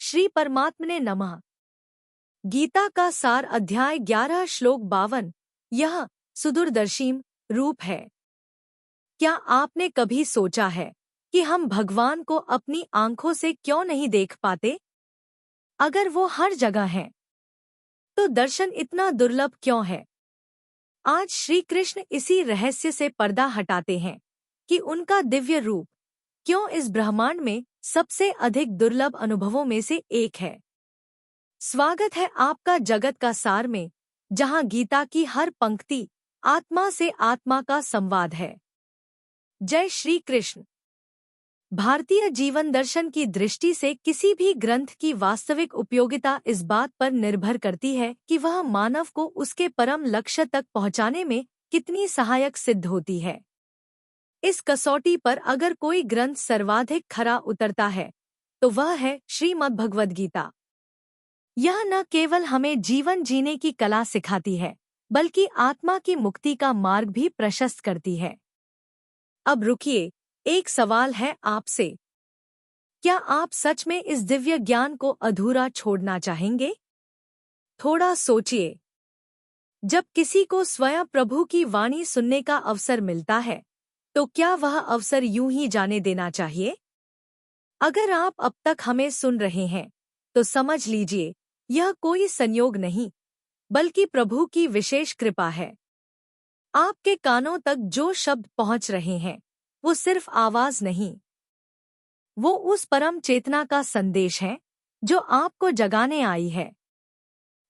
श्री परमात्मने नमः। गीता का सार अध्याय 11 श्लोक 52। यह सुदूरदर्शीम रूप है। क्या आपने कभी सोचा है कि हम भगवान को अपनी आंखों से क्यों नहीं देख पाते? अगर वो हर जगह हैं, तो दर्शन इतना दुर्लभ क्यों है? आज श्री कृष्ण इसी रहस्य से पर्दा हटाते हैं कि उनका दिव्य रूप क्यों इस ब्रह्मांड में सबसे अधिक दुर्लभ अनुभवों में से एक है। स्वागत है आपका जगत का सार में, जहां गीता की हर पंक्ति आत्मा से आत्मा का संवाद है। जय श्री कृष्ण। भारतीय जीवन दर्शन की दृष्टि से किसी भी ग्रंथ की वास्तविक उपयोगिता इस बात पर निर्भर करती है कि वह मानव को उसके परम लक्ष्य तक पहुंचाने में कितनी सहायक सिद्ध होती है। इस कसौटी पर अगर कोई ग्रंथ सर्वाधिक खरा उतरता है तो वह है श्रीमद्भगवद गीता। यह न केवल हमें जीवन जीने की कला सिखाती है, बल्कि आत्मा की मुक्ति का मार्ग भी प्रशस्त करती है। अब रुकिए, एक सवाल है आपसे। क्या आप सच में इस दिव्य ज्ञान को अधूरा छोड़ना चाहेंगे? थोड़ा सोचिए। जब किसी को स्वयं प्रभु की वाणी सुनने का अवसर मिलता है, तो क्या वह अवसर यूं ही जाने देना चाहिए? अगर आप अब तक हमें सुन रहे हैं, तो समझ लीजिए, यह कोई संयोग नहीं, बल्कि प्रभु की विशेष कृपा है। आपके कानों तक जो शब्द पहुंच रहे हैं, वो सिर्फ आवाज नहीं, वो उस परम चेतना का संदेश है जो आपको जगाने आई है।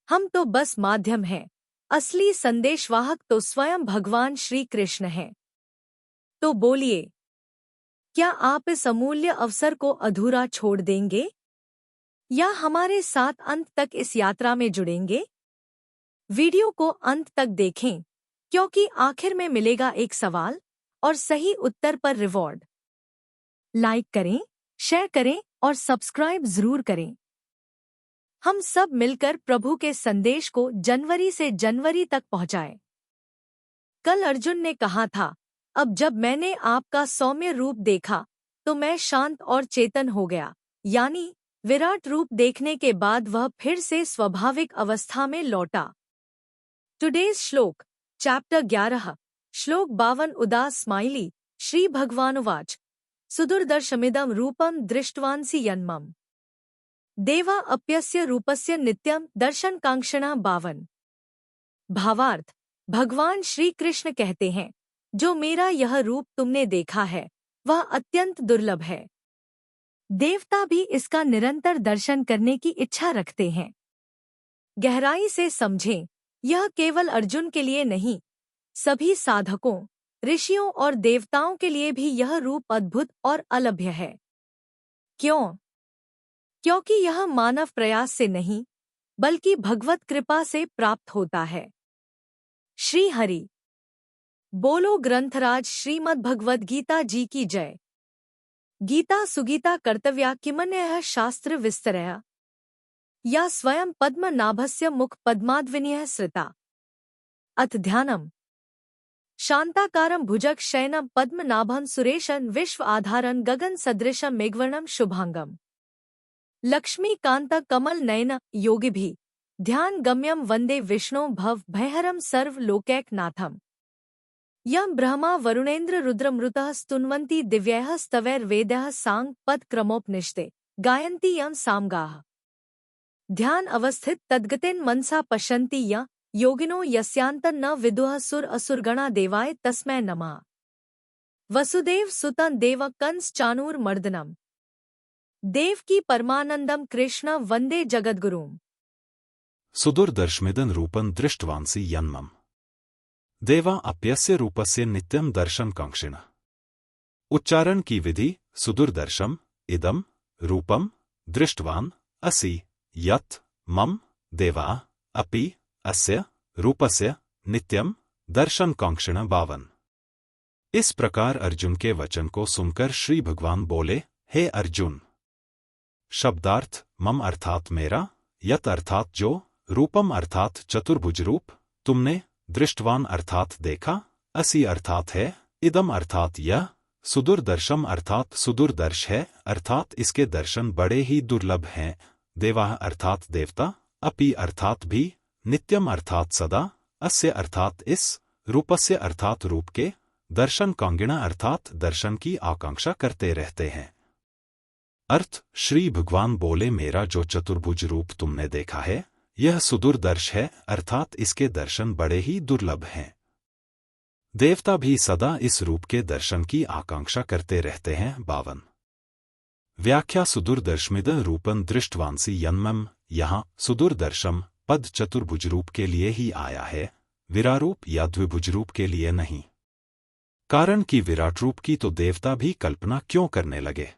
हम तो बस माध्यम हैं, असली संदेशवाहक तो स्वयं भगवान श्री कृष्ण हैं। तो बोलिए, क्या आप इस अमूल्य अवसर को अधूरा छोड़ देंगे, या हमारे साथ अंत तक इस यात्रा में जुड़ेंगे? वीडियो को अंत तक देखें, क्योंकि आखिर में मिलेगा एक सवाल और सही उत्तर पर रिवॉर्ड। लाइक करें, शेयर करें और सब्सक्राइब जरूर करें। हम सब मिलकर प्रभु के संदेश को जनवरी से जनवरी तक पहुंचाएं। कल अर्जुन ने कहा था, अब जब मैंने आपका सौम्य रूप देखा तो मैं शांत और चेतन हो गया, यानी विराट रूप देखने के बाद वह फिर से स्वाभाविक अवस्था में लौटा। टुडेज श्लोक, चैप्टर 11, श्लोक 52 उदास स्माइली। श्री भगवानुवाच सुदुर्दर्शमिदं रूपं दृष्ट्वांसि यन्मम देवा अप्यस्य रूपस्य नित्यं दर्शनकांक्षिणः बावन। भावार्थ, भगवान श्री कृष्ण कहते हैं, जो मेरा यह रूप तुमने देखा है वह अत्यंत दुर्लभ है। देवता भी इसका निरंतर दर्शन करने की इच्छा रखते हैं। गहराई से समझें, यह केवल अर्जुन के लिए नहीं, सभी साधकों, ऋषियों और देवताओं के लिए भी यह रूप अद्भुत और अलभ्य है। क्यों? क्योंकि यह मानव प्रयास से नहीं, बल्कि भगवत कृपा से प्राप्त होता है। श्री हरि बोलो। ग्रंथराज श्रीमद्भगवद गीता जी की जय। गीता सुगीता कर्तव्या किमन्यः शास्त्र विस्तरया या स्वयं पद्मनाभस्य मुख पद्माद्विनीयः श्रिता। अथ ध्यानम्। शांताकारं भुजग शयनं पद्मनाभं सुरेशं विश्व आधारं गगन सदृशं मेघवर्णं शुभांगम। लक्ष्मीकांत कमल नयन योगिभिः ध्यान गम्यं वंदे विष्णु भव भयहरं सर्व लोकैकनाथम्। यं ब्रह्मा वरुणेन्द्र रुद्रमृतः स्तुन्वन्ति दिव्यैः स्तवैर्वेदैः सांग पद क्रमोपनिषदे गायन्ति यं सामगाः। ध्यान अवस्थित तद्गतेन मनसा पश्यन्ति यं योगिनो यस्यान्तं न विदुः सुर असुरगणा देवाय तस्मै नमः। वसुदेव सुतं देव कंस चाणूर मर्दनम देवकी परमानंदम कृष्ण वंदे जगद्गुरुम। सुदुर्दर्शमिदं रूपं दृष्ट्वांसि यन्मम देवा अप्यस्य रूपस्य नित्यं दर्शनकांक्षिणः। उच्चारण की विधि। सुदुर्दर्शम इदम रूपम दृष्टवान असि यत् मम देवा अपि अस्य रूपस्य नित्यम दर्शनकांक्षिणः बावन। इस प्रकार अर्जुन के वचन को सुनकर श्री भगवान बोले, हे अर्जुन, शब्दार्थ मम अर्थात मेरा, यत अर्थात जो, रूपम अर्थात चतुर्भुज रूप, तुमने, दृष्टवान अर्थात देखा, असि अर्थात है, इदम अर्थात यह, सुदुर्दर्शम अर्थात सुदूरदर्श है, अर्थात इसके दर्शन बड़े ही दुर्लभ हैं, देवाः अर्थात देवता, अपि अर्थात भी, नित्यम अर्थात सदा, अस्य अर्थात इस, रूपस्य अर्थात रूप के, दर्शन कांगिणा अर्थात दर्शन की आकांक्षा करते रहते हैं। अर्थ, श्री भगवान बोले मेरा जो चतुर्भुज रूप तुमने देखा है यह सुदूरदर्श है, अर्थात इसके दर्शन बड़े ही दुर्लभ हैं। देवता भी सदा इस रूप के दर्शन की आकांक्षा करते रहते हैं। 52 व्याख्या सुदूरदर्शमिद रूपं दृष्टवांसी यन्मम, यहाँ सुदूरदर्शम पद चतुर्भुज रूप के लिए ही आया है, विरारूप या द्विभुज रूप के लिए नहीं। कारण कि विराट रूप की तो देवता भी कल्पना क्यों करने लगे,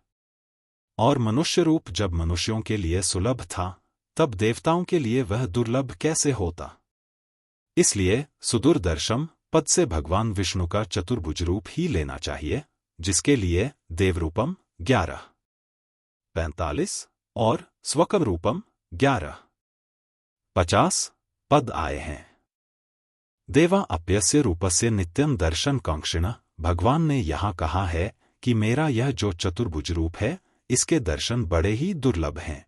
और मनुष्य रूप जब मनुष्यों के लिए सुलभ था तब देवताओं के लिए वह दुर्लभ कैसे होता। इसलिए सुदूरदर्शम पद से भगवान विष्णु का चतुर्भुज रूप ही लेना चाहिए, जिसके लिए देवरूपम 11, 45 और स्वकम रूपम 11, 50 पद आए हैं। देवा अप्यस्य रूपस्य नित्यम दर्शन कांक्षिणः, भगवान ने यहाँ कहा है कि मेरा यह जो चतुर्भुज रूप है इसके दर्शन बड़े ही दुर्लभ हैं।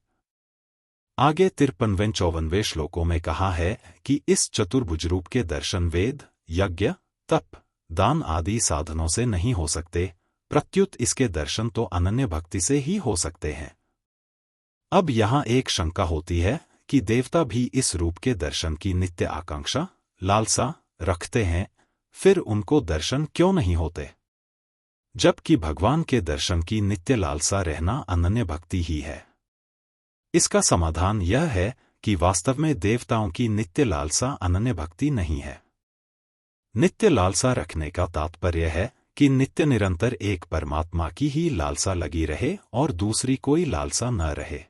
आगे 53-54 श्लोकों में कहा है कि इस चतुर्भुज रूप के दर्शन वेद, यज्ञ, तप, दान आदि साधनों से नहीं हो सकते, प्रत्युत इसके दर्शन तो अनन्य भक्ति से ही हो सकते हैं। अब यहाँ एक शंका होती है कि देवता भी इस रूप के दर्शन की नित्य आकांक्षा, लालसा रखते हैं, फिर उनको दर्शन क्यों नहीं होते, जबकि भगवान के दर्शन की नित्य लालसा रहना अनन्य भक्ति ही है। इसका समाधान यह है कि वास्तव में देवताओं की नित्य लालसा अनन्य भक्ति नहीं है। नित्य लालसा रखने का तात्पर्य है कि नित्य निरंतर एक परमात्मा की ही लालसा लगी रहे और दूसरी कोई लालसा न रहे।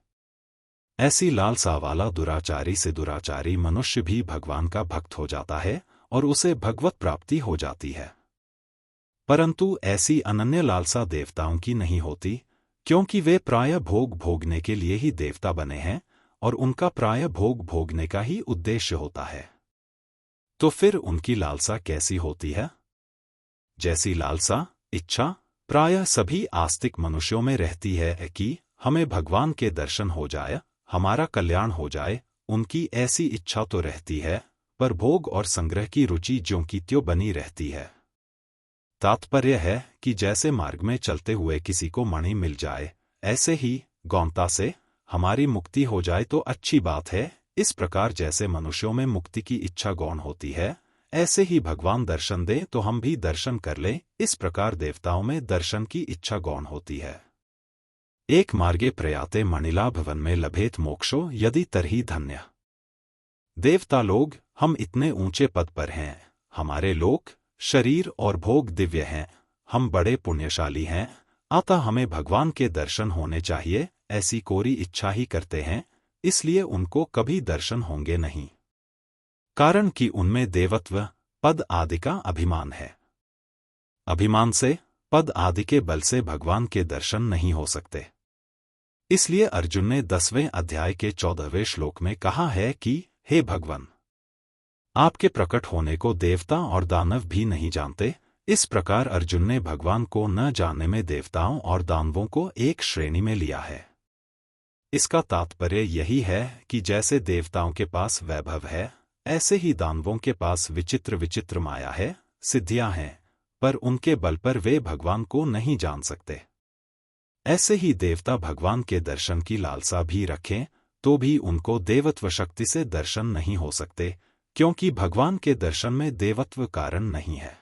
ऐसी लालसा वाला दुराचारी से दुराचारी मनुष्य भी भगवान का भक्त हो जाता है और उसे भगवत प्राप्ति हो जाती है। परंतु ऐसी अनन्य लालसा देवताओं की नहीं होती, क्योंकि वे प्रायः भोग भोगने के लिए ही देवता बने हैं और उनका प्रायः भोग भोगने का ही उद्देश्य होता है। तो फिर उनकी लालसा कैसी होती है? जैसी लालसा, इच्छा प्रायः सभी आस्तिक मनुष्यों में रहती है कि हमें भगवान के दर्शन हो जाए, हमारा कल्याण हो जाए, उनकी ऐसी इच्छा तो रहती है, पर भोग और संग्रह की रुचि ज्यों की त्यों बनी रहती है। तात्पर्य है कि जैसे मार्ग में चलते हुए किसी को मणि मिल जाए, ऐसे ही गौणता से हमारी मुक्ति हो जाए तो अच्छी बात है। इस प्रकार जैसे मनुष्यों में मुक्ति की इच्छा गौण होती है, ऐसे ही भगवान दर्शन दे तो हम भी दर्शन कर लें, इस प्रकार देवताओं में दर्शन की इच्छा गौण होती है। एक मार्गे प्रयाते मणिलाभ वन में लभेत मोक्षो यदि तरही धन्य। देवता लोग, हम इतने ऊंचे पद पर हैं, हमारे लोक, शरीर और भोग दिव्य हैं, हम बड़े पुण्यशाली हैं, अतः हमें भगवान के दर्शन होने चाहिए, ऐसी कोरी इच्छा ही करते हैं, इसलिए उनको कभी दर्शन होंगे नहीं। कारण कि उनमें देवत्व, पद आदि का अभिमान है। अभिमान से, पद आदि के बल से भगवान के दर्शन नहीं हो सकते। इसलिए अर्जुन ने 10वें अध्याय के 14वें श्लोक में कहा है कि हे भगवान, आपके प्रकट होने को देवता और दानव भी नहीं जानते। इस प्रकार अर्जुन ने भगवान को न जानने में देवताओं और दानवों को एक श्रेणी में लिया है। इसका तात्पर्य यही है कि जैसे देवताओं के पास वैभव है, ऐसे ही दानवों के पास विचित्र विचित्र माया है, सिद्धियां हैं, पर उनके बल पर वे भगवान को नहीं जान सकते। ऐसे ही देवता भगवान के दर्शन की लालसा भी रखें तो भी उनको देवत्व शक्ति से दर्शन नहीं हो सकते, क्योंकि भगवान के दर्शन में देवत्व कारण नहीं है।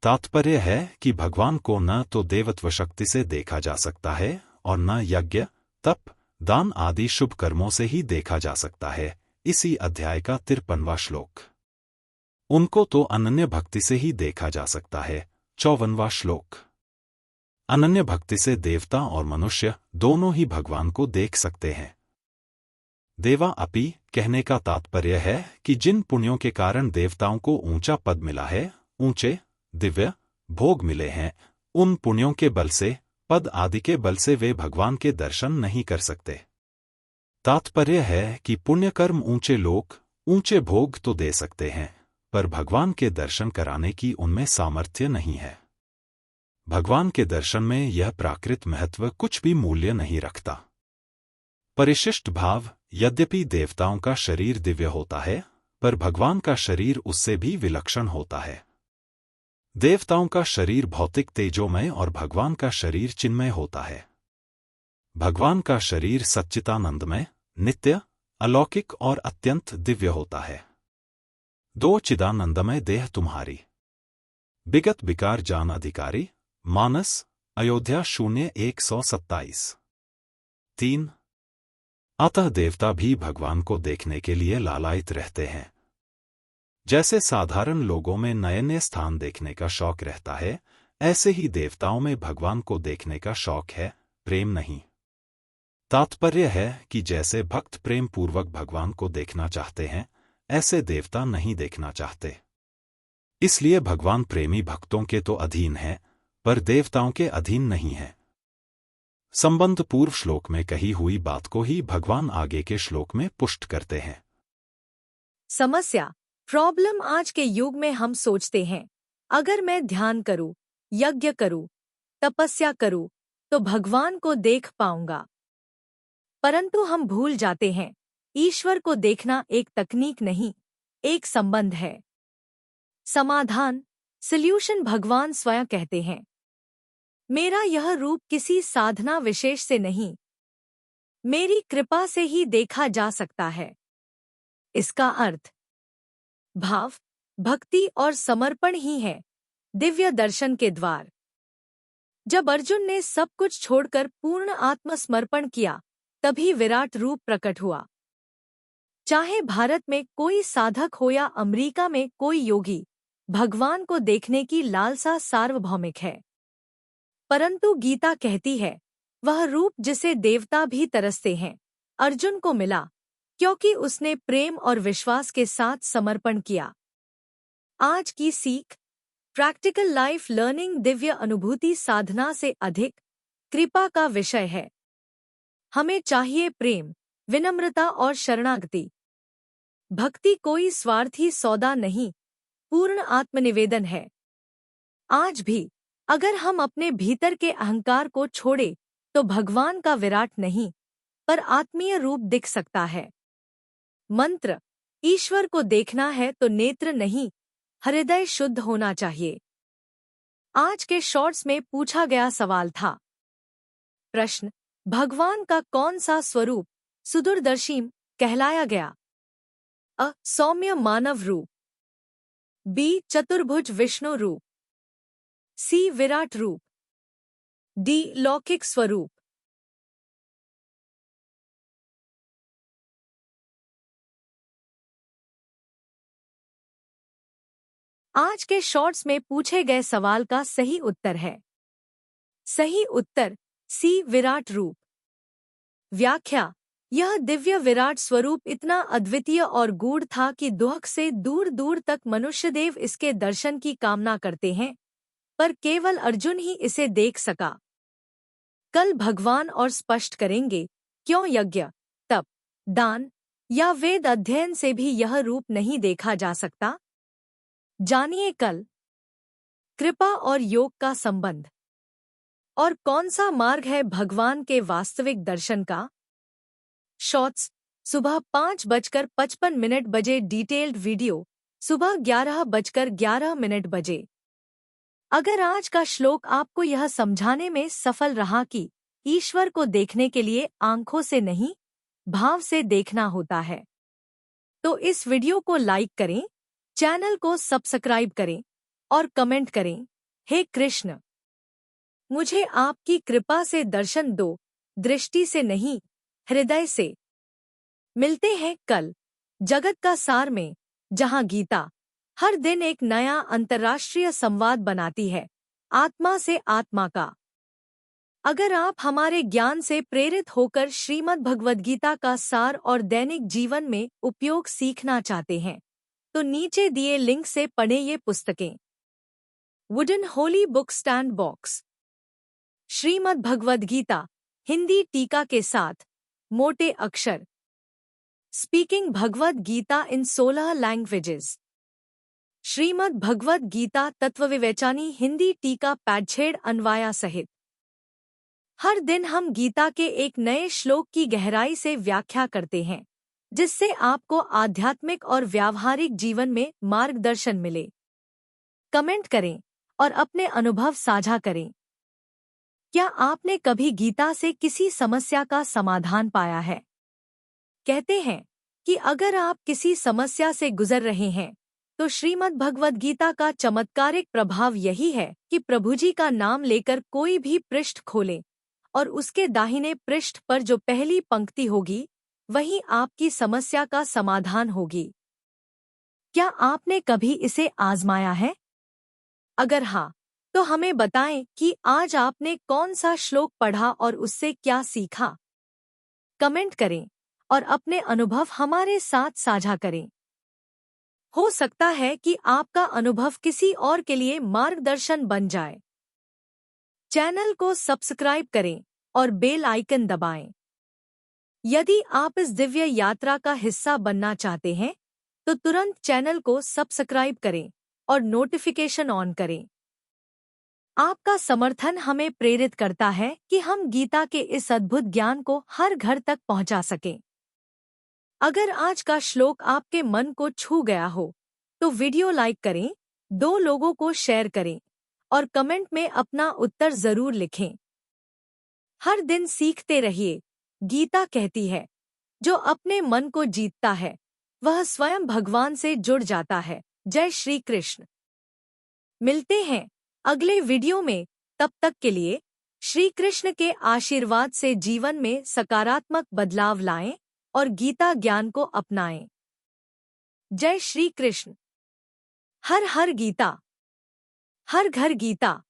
तात्पर्य है कि भगवान को न तो देवत्व शक्ति से देखा जा सकता है और न यज्ञ, तप, दान आदि शुभ कर्मों से ही देखा जा सकता है। इसी अध्याय का 53वां श्लोक। उनको तो अनन्य भक्ति से ही देखा जा सकता है। 54वां श्लोक। अनन्य भक्ति से देवता और मनुष्य दोनों ही भगवान को देख सकते हैं। देवा अपि कहने का तात्पर्य है कि जिन पुण्यों के कारण देवताओं को ऊंचा पद मिला है, ऊंचे दिव्य भोग मिले हैं, उन पुण्यों के बल से, पद आदि के बल से वे भगवान के दर्शन नहीं कर सकते। तात्पर्य है कि पुण्य कर्म ऊंचे लोक, ऊंचे भोग तो दे सकते हैं, पर भगवान के दर्शन कराने की उनमें सामर्थ्य नहीं है। भगवान के दर्शन में यह प्राकृत महत्व कुछ भी मूल्य नहीं रखता। परिशिष्ट भाव। यद्यपि देवताओं का शरीर दिव्य होता है, पर भगवान का शरीर उससे भी विलक्षण होता है। देवताओं का शरीर भौतिक तेजोमय और भगवान का शरीर चिन्मय होता है। भगवान का शरीर सच्चिदानंदमय, नित्य, अलौकिक और अत्यंत दिव्य होता है। दो चिदानंदमय देह तुम्हारी। विगत विकार जान अधिकारी। मानस, अयोध्या 0127। 3। अतः देवता भी भगवान को देखने के लिए लालायित रहते हैं। जैसे साधारण लोगों में नयन स्थान देखने का शौक रहता है, ऐसे ही देवताओं में भगवान को देखने का शौक है, प्रेम नहीं। तात्पर्य है कि जैसे भक्त प्रेम पूर्वक भगवान को देखना चाहते हैं, ऐसे देवता नहीं देखना चाहते। इसलिए भगवान प्रेमी भक्तों के तो अधीन है, पर देवताओं के अधीन नहीं है। संबंध पूर्व श्लोक में कही हुई बात को ही भगवान आगे के श्लोक में पुष्ट करते हैं। समस्या प्रॉब्लम। आज के युग में हम सोचते हैं, अगर मैं ध्यान करूं, यज्ञ करूं, तपस्या करूं, तो भगवान को देख पाऊंगा। परंतु हम भूल जाते हैं, ईश्वर को देखना एक तकनीक नहीं, एक संबंध है। समाधान, सॉल्यूशन भगवान स्वयं कहते हैं, मेरा यह रूप किसी साधना विशेष से नहीं, मेरी कृपा से ही देखा जा सकता है। इसका अर्थ भाव, भक्ति और समर्पण ही है दिव्य दर्शन के द्वार। जब अर्जुन ने सब कुछ छोड़कर पूर्ण आत्मसमर्पण किया, तभी विराट रूप प्रकट हुआ। चाहे भारत में कोई साधक हो या अमेरिका में कोई योगी, भगवान को देखने की लालसा सार्वभौमिक है। परंतु गीता कहती है, वह रूप जिसे देवता भी तरसते हैं, अर्जुन को मिला, क्योंकि उसने प्रेम और विश्वास के साथ समर्पण किया। आज की सीख, प्रैक्टिकल लाइफ लर्निंग दिव्य अनुभूति साधना से अधिक कृपा का विषय है। हमें चाहिए प्रेम, विनम्रता और शरणागति। भक्ति कोई स्वार्थी सौदा नहीं, पूर्ण आत्मनिवेदन है। आज भी अगर हम अपने भीतर के अहंकार को छोड़े, तो भगवान का विराट नहीं, पर आत्मीय रूप दिख सकता है। मंत्र, ईश्वर को देखना है तो नेत्र नहीं, हृदय शुद्ध होना चाहिए। आज के शॉर्ट्स में पूछा गया सवाल था। प्रश्न, भगवान का कौन सा स्वरूप सुदूरदर्शी कहलाया गया? अ. सौम्य मानव रूप, बी. चतुर्भुज विष्णु रूप, सी. विराट रूप, डी. लौकिक स्वरूप। आज के शॉर्ट्स में पूछे गए सवाल का सही उत्तर है। सही उत्तर सी. विराट रूप। व्याख्या, यह दिव्य विराट स्वरूप इतना अद्वितीय और गूढ़ था कि दुख से दूर दूर तक मनुष्यदेव इसके दर्शन की कामना करते हैं, पर केवल अर्जुन ही इसे देख सका। कल भगवान और स्पष्ट करेंगे क्यों यज्ञ, तप, दान या वेद अध्ययन से भी यह रूप नहीं देखा जा सकता। जानिए कल। कृपा और योग का संबंध, और कौन सा मार्ग है भगवान के वास्तविक दर्शन का? शॉर्ट्स, सुबह 5:55 बजे। डिटेल्ड वीडियो सुबह 11:11 बजे। अगर आज का श्लोक आपको यह समझाने में सफल रहा कि ईश्वर को देखने के लिए आंखों से नहीं, भाव से देखना होता है, तो इस वीडियो को लाइक करें, चैनल को सब्सक्राइब करें और कमेंट करें, हे कृष्ण, मुझे आपकी कृपा से दर्शन दो, दृष्टि से नहीं, हृदय से। मिलते हैं कल जगत का सार में, जहां गीता हर दिन एक नया अंतर्राष्ट्रीय संवाद बनाती है, आत्मा से आत्मा का। अगर आप हमारे ज्ञान से प्रेरित होकर श्रीमद् भगवद गीता का सार और दैनिक जीवन में उपयोग सीखना चाहते हैं, तो नीचे दिए लिंक से पढ़ें ये पुस्तकें। Wooden holy book stand box, Shrimad Bhagavad Gita Hindi टीका के साथ, मोटे अक्षर। Speaking Bhagavad Gita in 16 languages. Shrimad Bhagavad Gita Tattvavivechani Hindi टीका पैडछेड़ अनवाया सहित। हर दिन हम गीता के एक नए श्लोक की गहराई से व्याख्या करते हैं, जिससे आपको आध्यात्मिक और व्यावहारिक जीवन में मार्गदर्शन मिले। कमेंट करें और अपने अनुभव साझा करें। क्या आपने कभी गीता से किसी समस्या का समाधान पाया है? कहते हैं कि अगर आप किसी समस्या से गुजर रहे हैं, तो श्रीमद् भगवद गीता का चमत्कारिक प्रभाव यही है कि प्रभु जी का नाम लेकर कोई भी पृष्ठ खोले और उसके दाहिने पृष्ठ पर जो पहली पंक्ति होगी, वही आपकी समस्या का समाधान होगी। क्या आपने कभी इसे आजमाया है? अगर हाँ, तो हमें बताएं कि आज आपने कौन सा श्लोक पढ़ा और उससे क्या सीखा। कमेंट करें और अपने अनुभव हमारे साथ साझा करें। हो सकता है कि आपका अनुभव किसी और के लिए मार्गदर्शन बन जाए। चैनल को सब्सक्राइब करें और बेल आइकन दबाएं। यदि आप इस दिव्य यात्रा का हिस्सा बनना चाहते हैं, तो तुरंत चैनल को सब्सक्राइब करें और नोटिफिकेशन ऑन करें। आपका समर्थन हमें प्रेरित करता है कि हम गीता के इस अद्भुत ज्ञान को हर घर तक पहुंचा सकें। अगर आज का श्लोक आपके मन को छू गया हो, तो वीडियो लाइक करें, 2 लोगों को शेयर करें और कमेंट में अपना उत्तर जरूर लिखें। हर दिन सीखते रहिए। गीता कहती है, जो अपने मन को जीतता है, वह स्वयं भगवान से जुड़ जाता है। जय श्री कृष्ण। मिलते हैं अगले वीडियो में। तब तक के लिए श्री कृष्ण के आशीर्वाद से जीवन में सकारात्मक बदलाव लाएं और गीता ज्ञान को अपनाएं। जय श्री कृष्ण। हर हर गीता, हर घर गीता।